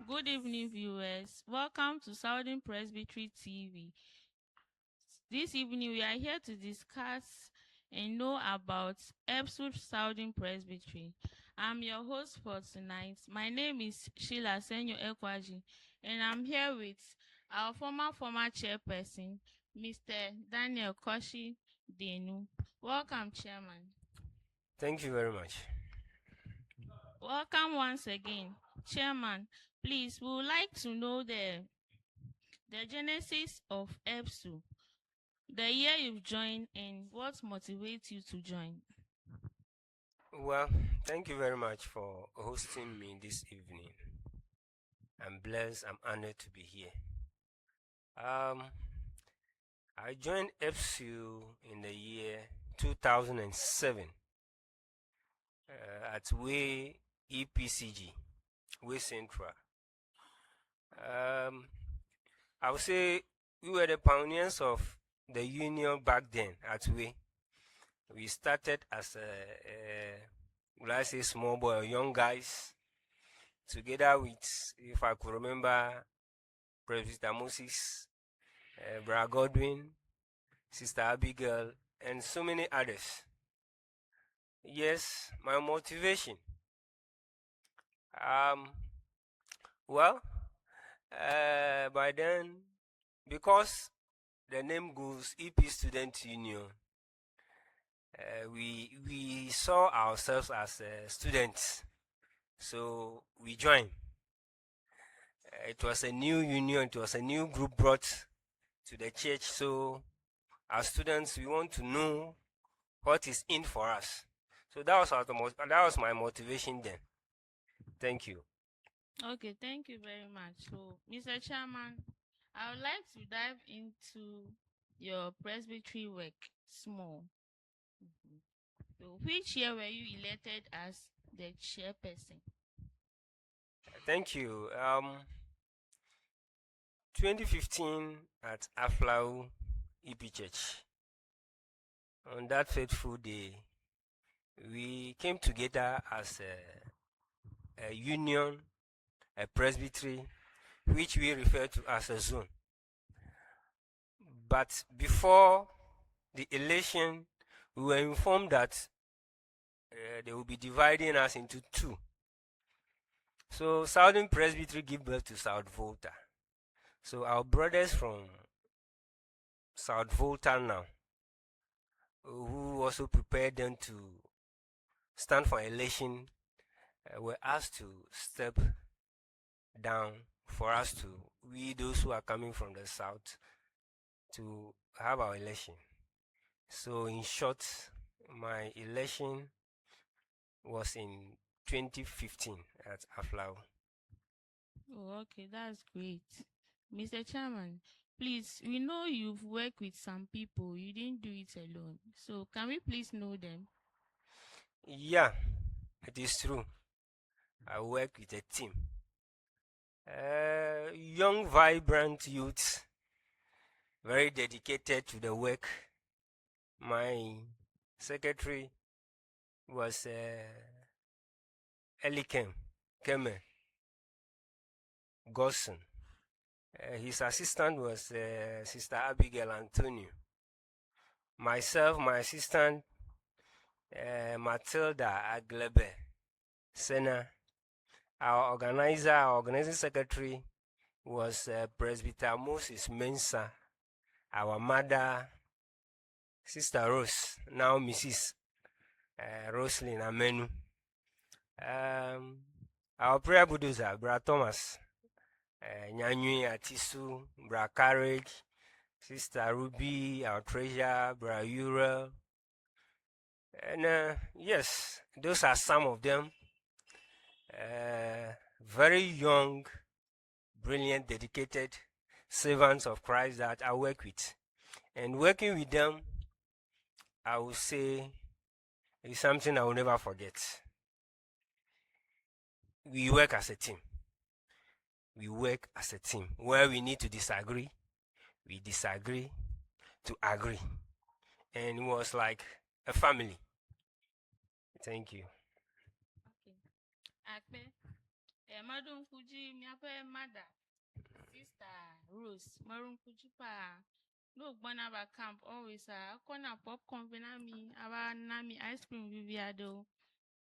Good evening, viewers. Welcome to Southern Presbytery TV. This evening, we are here to discuss and know about Epsom Southern Presbytery. I'm your host for tonight. My name is Sheila Senyo Ekwaji, and I'm here with our former chairperson, Mr. Daniel Koshi Denu. Welcome, Chairman. Thank you very much. Welcome once again. Chairman, please, we would like to know the genesis of EPSU, the year you've joined, and what motivates you to join. Well, thank you very much for hosting me this evening. I'm blessed, I'm honored to be here. I joined EPSU in the year 2007 at Way EPCG, Way Central. I would say we were the pioneers of the union back then at Way. We started as will I say small boy or young guys, together with, if I could remember, President Moses, Brother Godwin, Sister Abigail, and so many others. Yes, my motivation. By then, because the name goes EP Student Union, we saw ourselves as students, so we joined. It was a new union, it was a new group brought to the church, so as students we want to know what is in for us. So that was my motivation then. Thank you. Okay, thank you very much. So, Mr. Chairman, I would like to dive into your presbytery work small. So, which year were you elected as the chairperson? Thank you. 2015 at Aflau EP Church. On that fateful day, we came together as a union, a presbytery, which we refer to as a zone. But before the election, we were informed that they will be dividing us into two. So Southern Presbytery gave birth to South Volta. So our brothers from South Volta now, who also prepared them to stand for election, were asked to step down for us to, we those who are coming from the south, to have our election. So in short, my election was in 2015 at Aflau. Oh, okay, that's great. Mr. Chairman, please, we know you've worked with some people. You didn't do it alone. So, can we please know them? Yeah, it is true. I work with a team. Young, vibrant youths, very dedicated to the work. My secretary was Elikem Keme Gosson. His assistant was Sister Abigail Antonio. Myself, my assistant, Matilda Aglebe Sena. Our organizing secretary was Presbyter Moses Mensa. Our mother, Sister Rose, now Mrs. Roslyn Amenu. Our prayer bulldozer, Brother Thomas, Nyanyui Atisu, Brother Courage, Sister Ruby, our treasurer, Brother Uriel. And yes, those are some of them. Very young, brilliant, dedicated servants of Christ that I work with. And working with them, I would say, is something I will never forget. We work as a team. We work as a team. Where we need to disagree, we disagree to agree. And it was like a family. Thank you. Okay. Akbe, Madam Fuji, mi ape mother, sister Rose, Madam Fuji pa. No gbona ba camp always akona popcorn bena mi aba na mi ice cream viviado.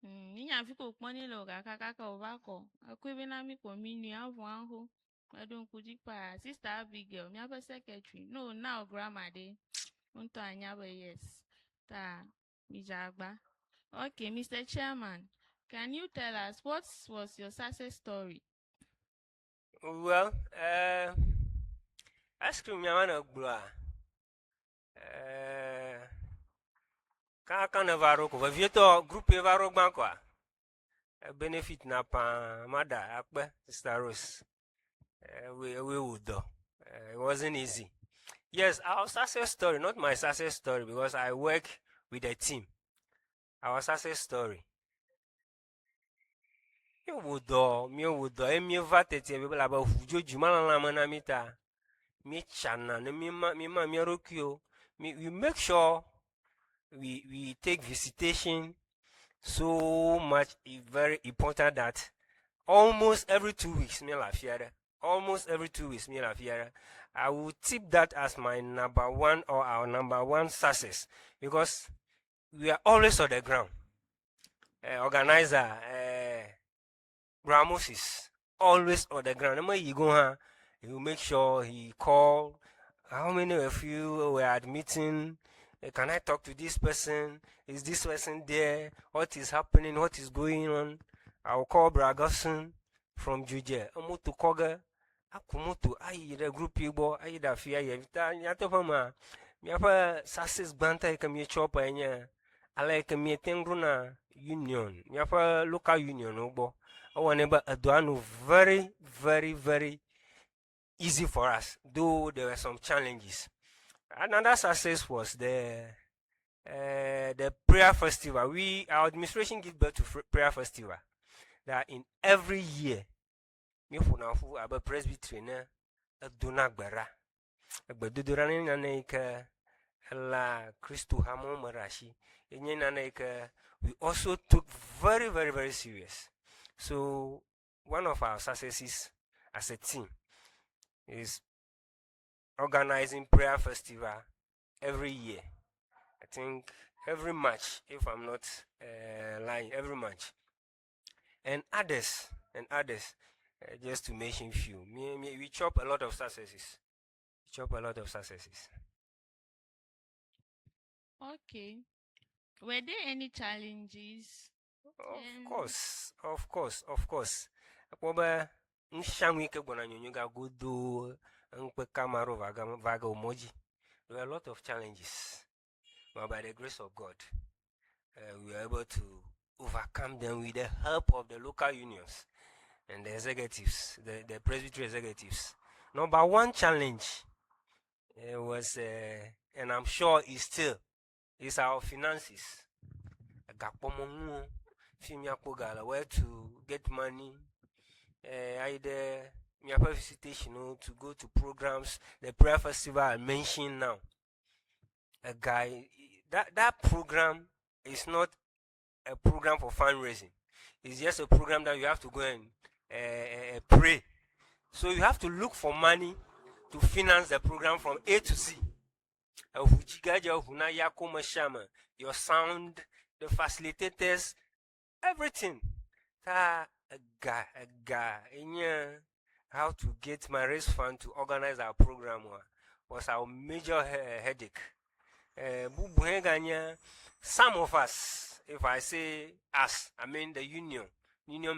Ninya fi ko pon ni lo kaka ovako. Akwe bena mi ko mi nu avu anho. Madam Fuji pa, sister Abigail, mi ape secretary. No, now grandma de. Unto anya yes. Ta mi jagba. Okay, Mr. Chairman, can you tell us what was your success story? Well, ice cream yaman ogblua. Kan evaro ko vevieto group evaro gban kwa. Benefit na pa mada akpe Sister Rose. We would do. It wasn't easy. Yes, our success story, not my success story, because I work with a team. Our success story. Mi would do. Emi vatete be la ba fujo juma la mana mita. Mi chana ne mi ma mi rokio. We make sure we take visitation so much. Very important that almost every 2 weeks me la fiera. Almost every 2 weeks me la fiera. I will tip that as my number one or our number one success, because we are always on the ground. Organizer Ramos is always on the ground. When you go, he will make sure he call. How many of you were at meeting? Can I talk to this person? Is this person there? What is happening? What is going on? I will call Bragason from Juja. Amutu Koga. Akumutu. Ayi the group people. Ayi da fear. Yevita. Yato fama. Miapa success banta ikamye chopa enya. Ala ikamye tengruna union. Miapa local union obo. Our Aduanu very, very, very easy for us, though there were some challenges. Another success was the prayer festival. Our administration gives birth to prayer festival. That in every year, me funafu aba presbytery na aduna gbara. Agbadudura ni nanaika la Christo hamo marashi. Enye nanaika we also took very, very, very serious. So one of our successes as a team is organizing prayer festival every year. I think every March, if I'm not lying, every March. And others, just to mention few. We chop a lot of successes. Okay. Were there any challenges? Of course. Akwaba nshanwi ke gwana nyonyo ga godo nkpe kamaro vaga umoji. There were a lot of challenges, but by the grace of God, we were able to overcome them with the help of the local unions and the executives, the presbytery executives. Number one challenge was, and I'm sure is still, is our finances. Where to get money, either visitation to go to programs. The prayer festival I mentioned now, a guy, that program is not a program for fundraising. It's just a program that you have to go and pray. So you have to look for money to finance the program from A to Z. Your sound, the facilitators, everything. A guy, how to get my race fund to organize our program was our major headache. Some of us, if I say us, I mean the union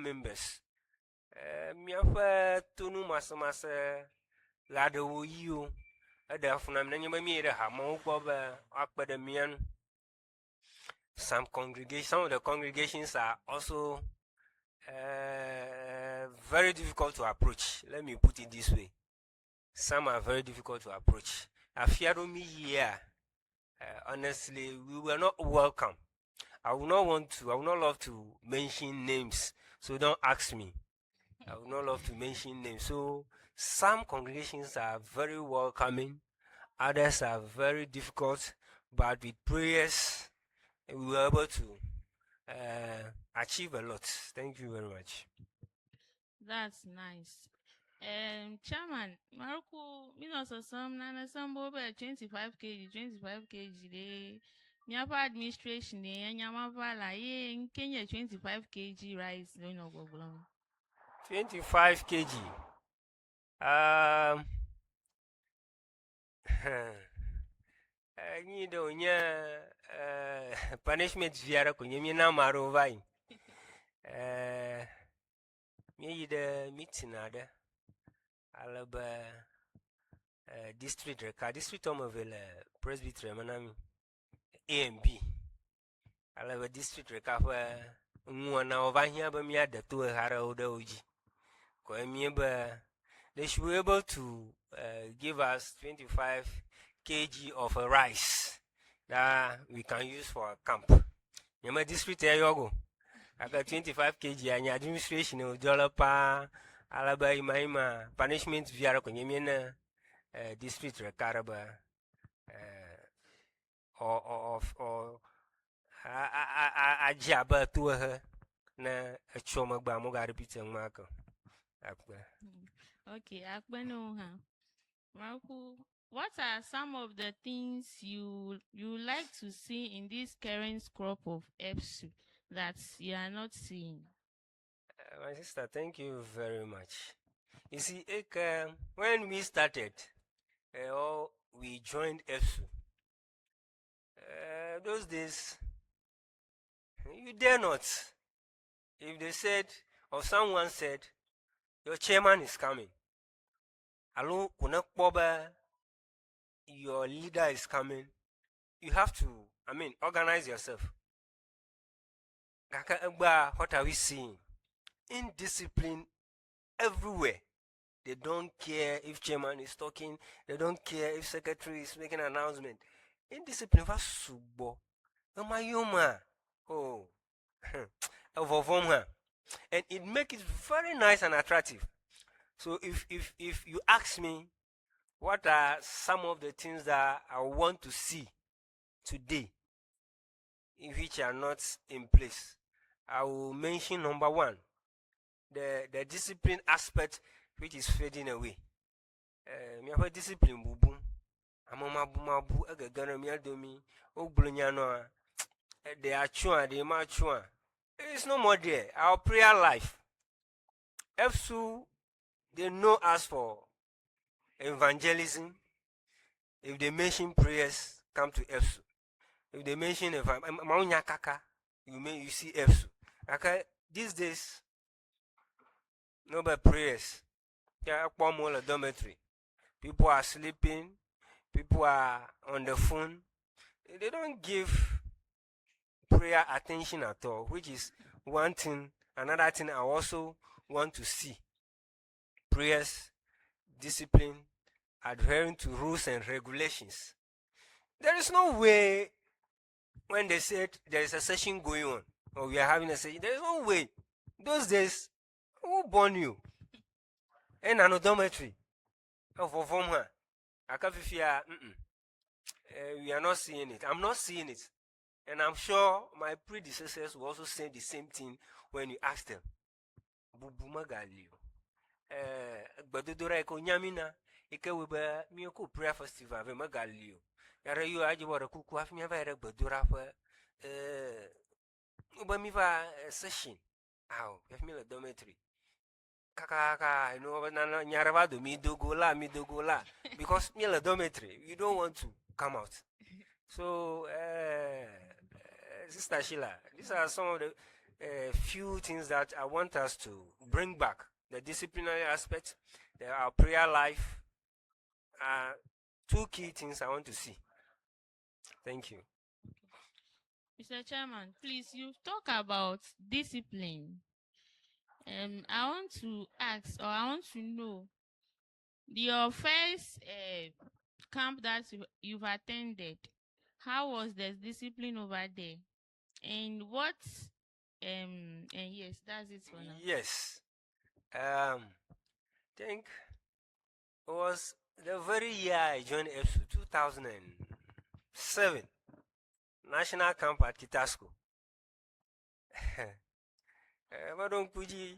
members. Tunu masa lada wo yiu ada funam na nyama mi ha mo some of the congregations are also very difficult to approach. Let me put it this way. Some are very difficult to approach. Afiaromi here, honestly, we were not welcome. I would not love to mention names, so don't ask me. I would not love to mention names. So some congregations are very welcoming, others are very difficult, but with prayers, we were able to achieve a lot. Thank you very much. That's nice. Chairman, Maruku, me no so some nana some over 25 kg, 25 kg de. Nyapa administration de nyama vala ye in Kenya 25 kg rice no no go glom. 25 kg. Um, you know, punishment viara kunye mi na maro vai. Me the meeting ada alaba district reka district omaville presbytery manami A and B. Alaba district reka fa na over here ba mi ada to hara oda oji. Ko mi ba they should be able to give us 25 kg of rice that we can use for a camp. Yama district yogo. I got 25 kg and administration of dollar pa alaba ima punishment via konyemina district rekaraba or a jabba to her na a choma bamoga repeating marker. Okay, Akbeno ha. Maruku, what are some of the things you like to see in this current crop of EPSU that you are not seeing? My sister, thank you very much. You see, when we started, or we joined EFSU, those days, you dare not. If they said, or someone said, your chairman is coming, Alo Kunakboba, your leader is coming, you have to, organize yourself. What are we seeing? Indiscipline everywhere. They don't care if chairman is talking. They don't care if secretary is making an announcement. Indiscipline was subo. Oh, and it makes it very nice and attractive. So if you ask me, what are some of the things that I want to see today, which are not in place, I will mention number one, the discipline aspect, which is fading away. Me have discipline bubu. Mabu agagana mi adomi. Ogbunya no. They are chua, they ma chua. It's no more there. Our prayer life. EFSU, they know us for evangelism. If they mention prayers, come to EFSU. If they mention kaka, you see EFSU. Okay, these days, no but prayers. Yeah, a dormitory. People are sleeping. People are on the phone. They don't give prayer attention at all, which is one thing. Another thing I also want to see: prayers, discipline, adhering to rules and regulations. There is no way when they said there is a session going on or we are having a session, there is no way. Those days, who born you? And an dormitory of her. We are not seeing it. I'm not seeing it. And I'm sure my predecessors will also say the same thing when you ask them. Bubuma Galio. Badudora eko nyamina, ike weba miyoko prayer festival ve magalio. Yara yu aji wara kuku hafi miava yara badura fa uba miva session. Aw, yafi mila dormitory. Kaka, you know, nyarabado mi dogola. Because mila dormitory, you don't want to come out. So, Sister Sheila, these are some of the few things that I want us to bring back. The disciplinary aspect, our prayer life, are two key things I want to see. Thank you. Mr. Chairman, please, you've talked about discipline. I want to ask, or I want to know, your first camp that you've attended, how was the discipline over there? And what, and yes, that's it for now. Yes. Think it was the very year I joined EPSU, 2007, National Camp at Kitasco. Madam Kuji,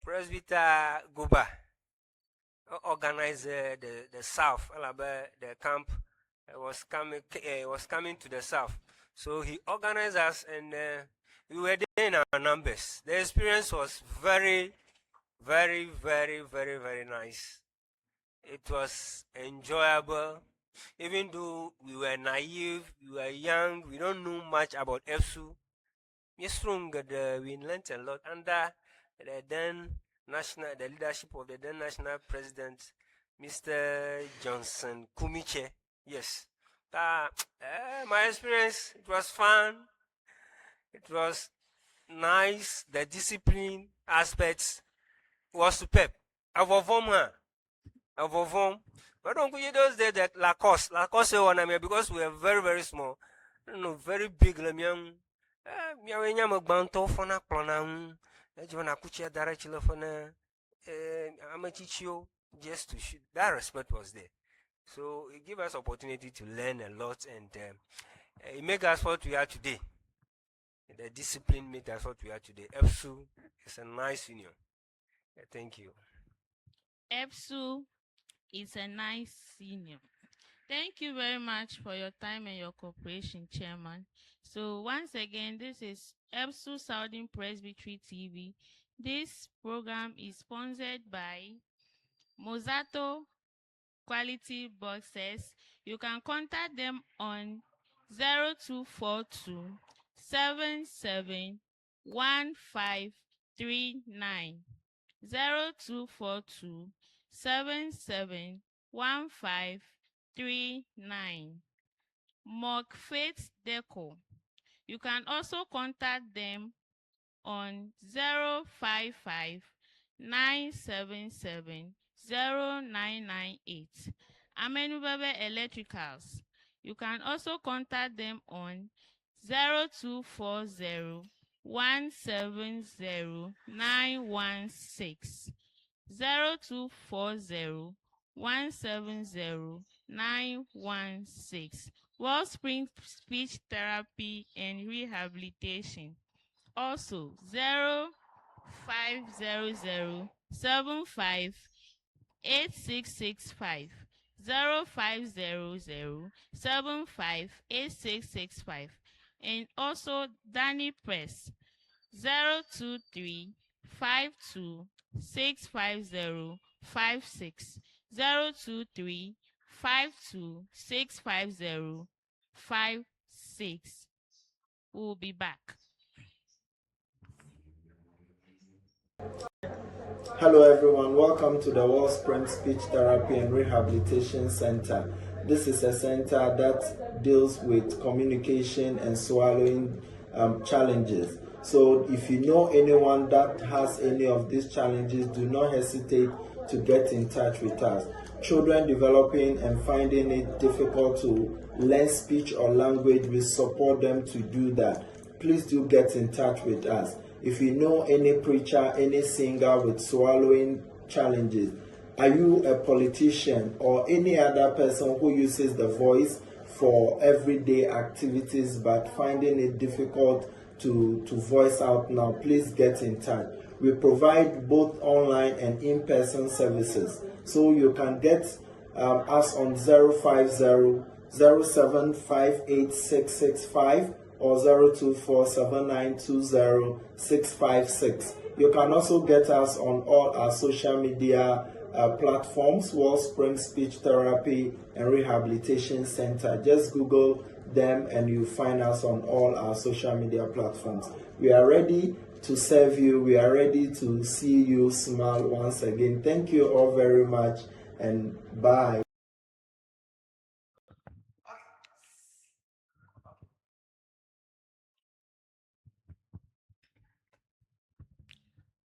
Presbyter Guba organized the South, the camp was coming to the South. So he organized us, and we were there in our numbers. The experience was very, very, very, very, very nice. It was enjoyable. Even though we were naive, we were young, we don't know much about EFSU. We learned a lot under the leadership of the then national president, Mr. Johnson Kumiche. Yes. My experience, it was fun. It was nice. The discipline aspects was superb. But don't you those days that Lacoste one, I mean, because we were very, very small. Very big lemyang. Miawenya magbanto fona plana. Jona kuchia dara chilofona. Amachichio just to shoot. That respect was there. So it gave us opportunity to learn a lot, and it made us what we are today. The discipline made us what we are today. EFSU is a nice union. Thank you. EFSU is a nice union. Thank you very much for your time and your cooperation, Chairman. So once again, this is EFSU Southern Presbytery TV. This program is sponsored by Mozato Quality Boxes. You can contact them on 0242 771539. 0242 771539. Mock Faith Deco. You can also contact them on 055 977 0998. Amenubebe Electricals. You can also contact them on 0240 170 916. 0240 170 916. Wellspring Speech Therapy and Rehabilitation. Also 0500 75 8665. 0500 75 8665. And also Danny Press 023 52 650 56. 023 52 650 56. We'll be back. Hello everyone, welcome to the Wellspring Speech Therapy and Rehabilitation Center. This is a center that deals with communication and swallowing challenges. So if you know anyone that has any of these challenges, do not hesitate to get in touch with us. Children developing and finding it difficult to learn speech or language, we support them to do that. Please do get in touch with us. If you know any preacher, any singer with swallowing challenges, are you a politician or any other person who uses the voice for everyday activities but finding it difficult to voice out now, please get in touch. We provide both online and in-person services. So you can get us on 050 0758665 or 0247920 You can also get us on all our social media platforms, Wellspring Speech Therapy and Rehabilitation Center. Just Google them and you find us on all our social media platforms. We are ready to serve you. We are ready to see you smile once again. Thank you all very much and bye.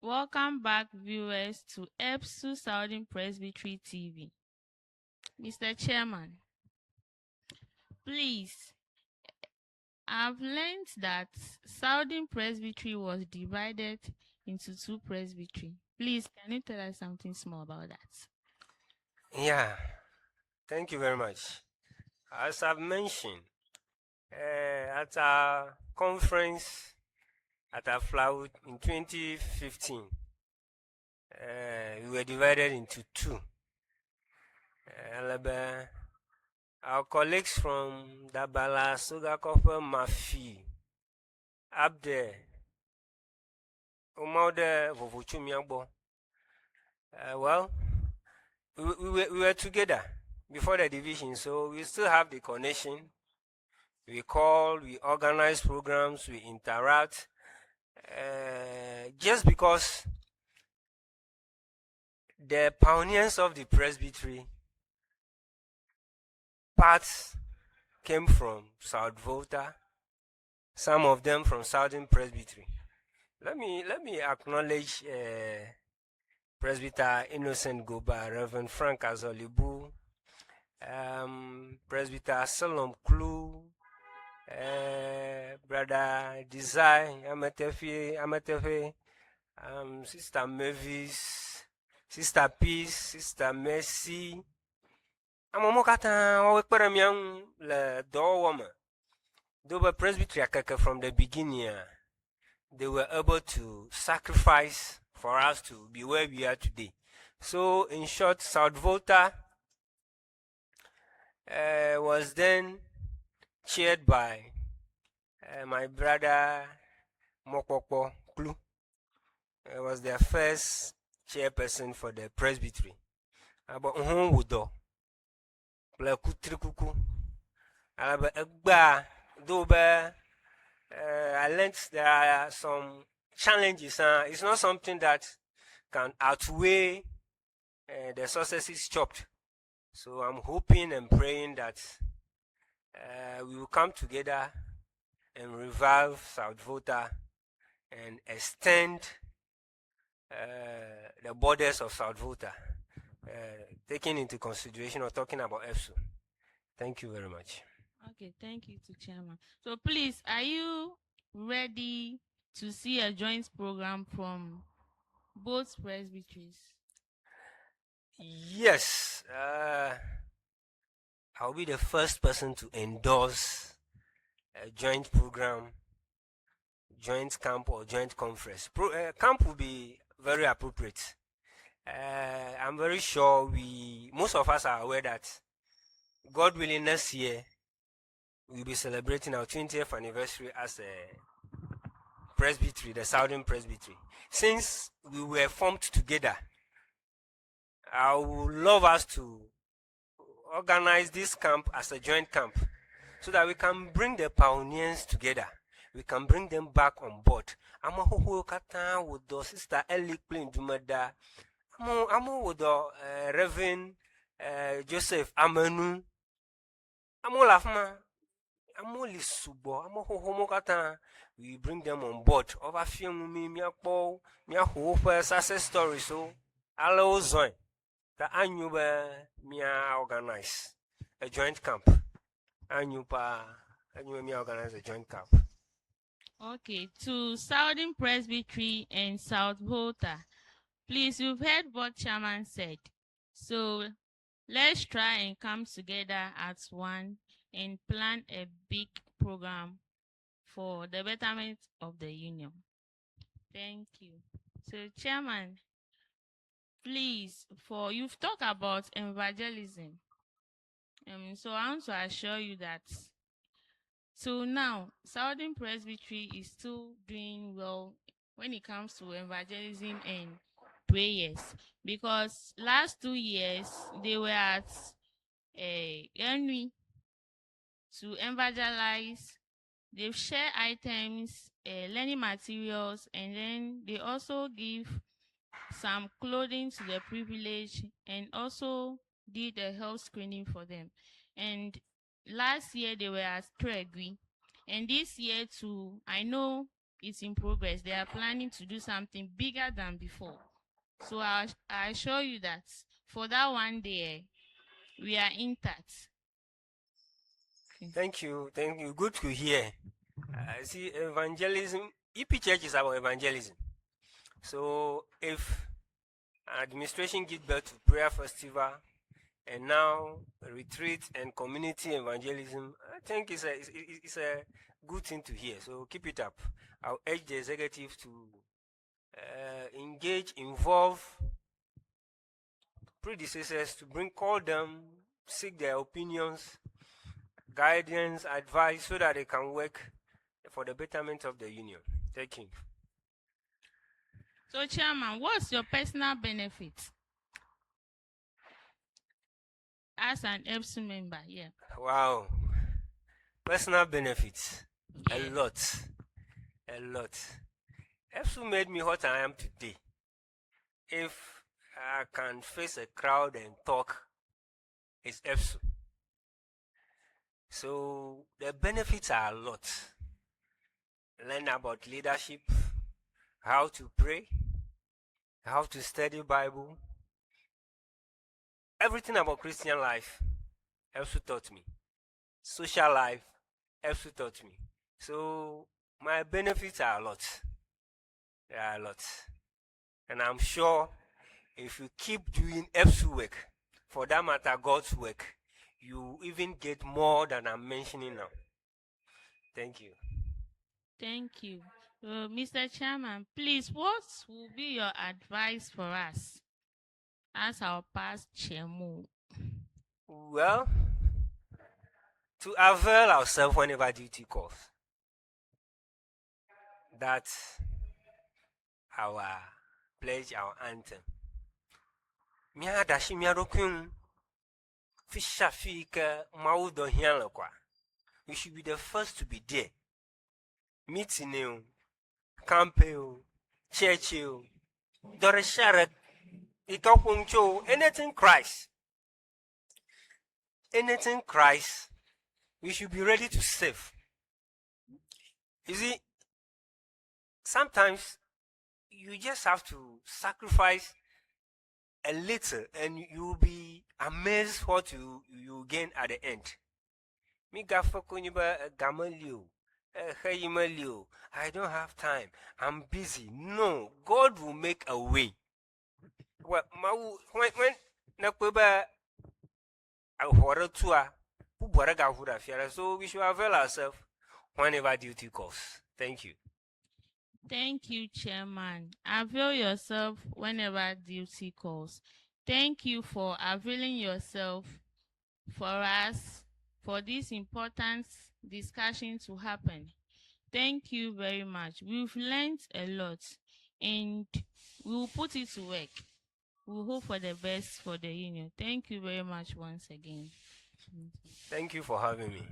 Welcome back, viewers, to EFSU Southern Presbytery TV. Mr. Chairman, please, I've learned that Southern Presbytery was divided into two presbytery. Please, can you tell us something small about that? Yeah, thank you very much. As I've mentioned, at our conference at our flower in 2015, we were divided into two. Our colleagues from Dabala, Sugakofa, Mafi, up there, Umaude, Vovuchumiabo. Well, we were together before the division, so we still have the connection. We call, we organize programs, we interact. Just because the pioneers of the presbytery parts came from South Volta, some of them from Southern Presbytery. Let me acknowledge Presbyter Innocent Goba, Reverend Frank Azolibu, Presbyter Salom Klu, Brother Desire Amatefe, Sister Mavis, Sister Peace, Sister Mercy. Amomokata owekperemiang le dowoma. They were presbytery from the beginning. They were able to sacrifice for us to be where we are today. So, in short, South Volta was then chaired by my brother Mokoko Klu. Was their first chairperson for the presbytery. But Wudo, Kuku, I learned there are some challenges. It's not something that can outweigh the successes chopped. So I'm hoping and praying that we will come together and revive South Volta and extend the borders of South Volta, taking into consideration or talking about EFSU. Thank you very much. Okay, thank you to Chairman. So please, are you ready to see a joint program from both presbyteries? Yes, I'll be the first person to endorse a joint program, joint camp or joint conference. Camp will be very appropriate. I'm very sure most of us are aware that God willing next year we'll be celebrating our 20th anniversary as a presbytery, the Southern Presbytery. Since we were formed together, I would love us to organize this camp as a joint camp so that we can bring the pioneers together. We can bring them back on board. Amahoho kata with the sister Ellie Plain Dumada. Amo with the Reverend Joseph Amanu. Amo Lafma. Amo Lisubo. Amo Homo kata. We bring them on board. Over film me miapo miaho success story. So allow join. The annual mia organize a joint camp. Annual organize a joint camp. Okay, to Southern Presbytery and South Volta. Please, you've heard what Chairman said. So let's try and come together as one and plan a big program for the betterment of the union. Thank you. So, Chairman, please, you've talked about evangelism. So I want to assure you that so now Southern Presbytery is still doing well when it comes to evangelism and prayers, because last 2 years they were at Enui to evangelize. They've shared items, learning materials, and then they also give some clothing to the privileged and also did a health screening for them. And last year they were at Tregui, and this year too, I know it's in progress. They are planning to do something bigger than before. So I assure you that for that one day, we are intact. Okay. Thank you. Good to hear. See, evangelism, EP Church is about evangelism. So if administration gives birth to prayer festival and now retreat and community evangelism, I think it's a good thing to hear. So keep it up. I'll urge the executive to engage, involve predecessors to call them, seek their opinions, guidance, advice, so that they can work for the betterment of the union. Thank you. So, Chairman, what's your personal benefit as an EBSU member? Yeah. Wow. Personal benefits. Yeah. A lot. EBSU made me what I am today. If I can face a crowd and talk, it's EBSU. So the benefits are a lot. Learn about leadership, how to pray, how to study Bible, everything about Christian life. EBSU taught me. Social life, EBSU taught me. So my benefits are a lot. There are a lot. And I'm sure if you keep doing EBSU work, for that matter, God's work, you even get more than I'm mentioning now. Thank you. Thank you. Mr. Chairman, please, what will be your advice for us as our past chairman? Well, to avail ourselves whenever duty calls. That's our pledge, our anthem. Mia dashi mia dokun fisha fika maudo hian kwa. We should be the first to be there. Meeting you, camping, church you, doreshara, ikapuncho, anything Christ. Anything Christ, we should be ready to save. You see, sometimes you just have to sacrifice a little and you'll be amazed what you gain at the end. I don't have time. I'm busy. No, God will make a way. Well, when so we should avail ourselves whenever duty calls. Thank you. Thank you, Chairman. Avail yourself whenever duty calls. Thank you for availing yourself for us for this important discussion to happen. Thank you very much. We've learned a lot and we will put it to work. We hope for the best for the union. Thank you very much once again. Thank you for having me.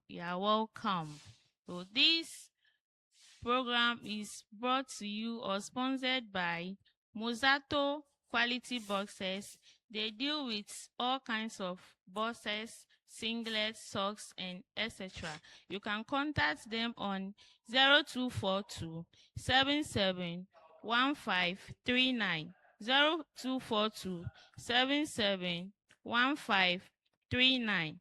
You are welcome. So this program is brought to you or sponsored by Mozato Quality Boxes. They deal with all kinds of boxes, singlets, socks, and etc. You can contact them on 0242 77 1539 0242 77 1539.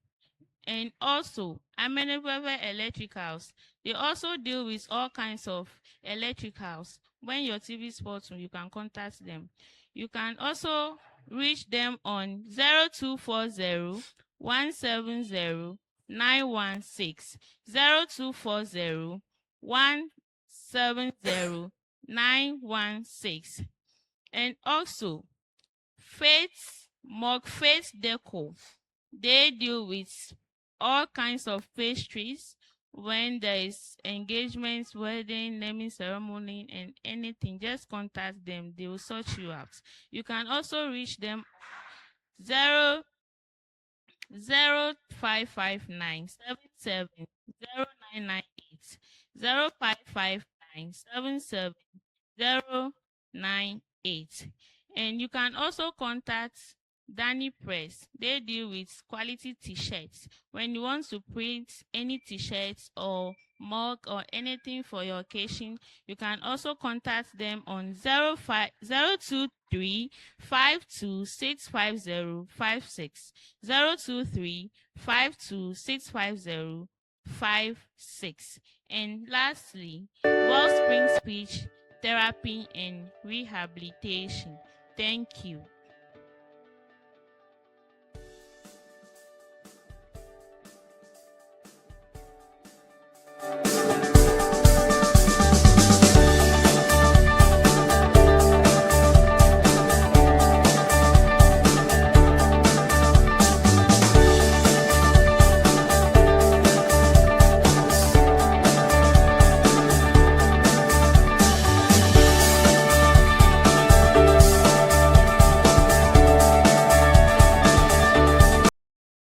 And also Amenebreve Electricals. They also deal with all kinds of electricals. When your TV spots, you can contact them. You can also reach them on 0240 170 916 0240 170 916. And also Faith Deco. They deal with all kinds of pastries when there is engagements, wedding, naming ceremony, and anything. Just contact them. They will sort you out. You can also reach them 0559 77 0998 0559 77 098. And you can also contact Danny Press. They deal with quality t-shirts. When you want to print any t-shirts or mug or anything for your occasion, you can also contact them on 023 5265056 023 5265056. And lastly, Wellspring Speech Therapy and Rehabilitation. Thank you.